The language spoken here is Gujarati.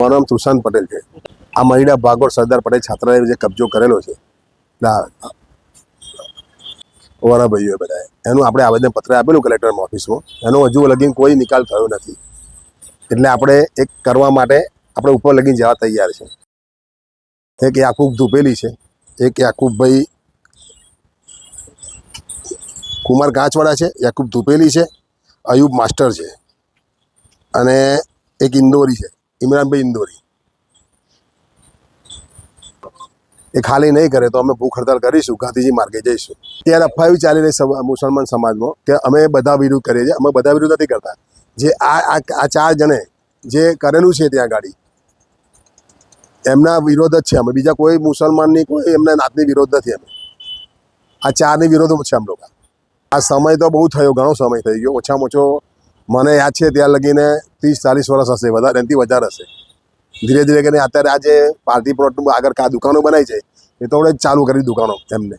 મારું નામ સુશાંત પટેલ છે। આ મહિડા ભાગોળ સરદાર પટેલ છાત્રાલય જે કબજો કરેલો છે ઓવારા ભાઈઓ બધાએ, એનું આપણે આવેદનપત્ર આપેલું કલેક્ટર ઓફિસમાં, એનો હજુ લગીન કોઈ નિકાલ થયો નથી। એટલે આપણે એક કરવા માટે આપણે ઉપર લગીન જવા તૈયાર છે। એક યાકુબ ધુપેલી છે, એક યાકુબભાઈ કુમાર કાચવાડા છે, યાકુબ ધુપેલી છે, અયુબ માસ્ટર છે અને એક ઇન્દોરી છે, ઇમરાનભાઈ ઇન્દોરી। એ ખાલી નહીં કરે તો અમે ભૂખ હડતાલ કરીશું, ગાંધીજી માર્ગે જઈશું। ત્યારે અફવા એવી ચાલી રહી મુસલમાન સમાજમાં કે અમે બધા વિરોધ કરીએ છીએ। અમે બધા વિરોધ નથી કરતા। જે આ 4 જણે જે કરેલું છે ત્યાં ગાડી, એમના વિરોધ જ છે। અમે બીજા કોઈ મુસલમાનની કોઈ એમના નાતની વિરોધ નથી। અમે આ 4ની વિરોધમાં છે। અમે લોકો આ સમય તો બહુ થયો, ઘણો સમય થઈ ગયો। ઓછામાં ઓછો મને યાદ છે ત્યાં લગીને 30-40 વર્ષ હશે, વધારે એનાથી વધારે હશે। ધીરે ધીરે કરીને અત્યારે આ જે પાર્ટી પ્લોટનું આગળ દુકાનો બનાવી છે, એ તો આપણે ચાલુ કરી દુકાનો એમને।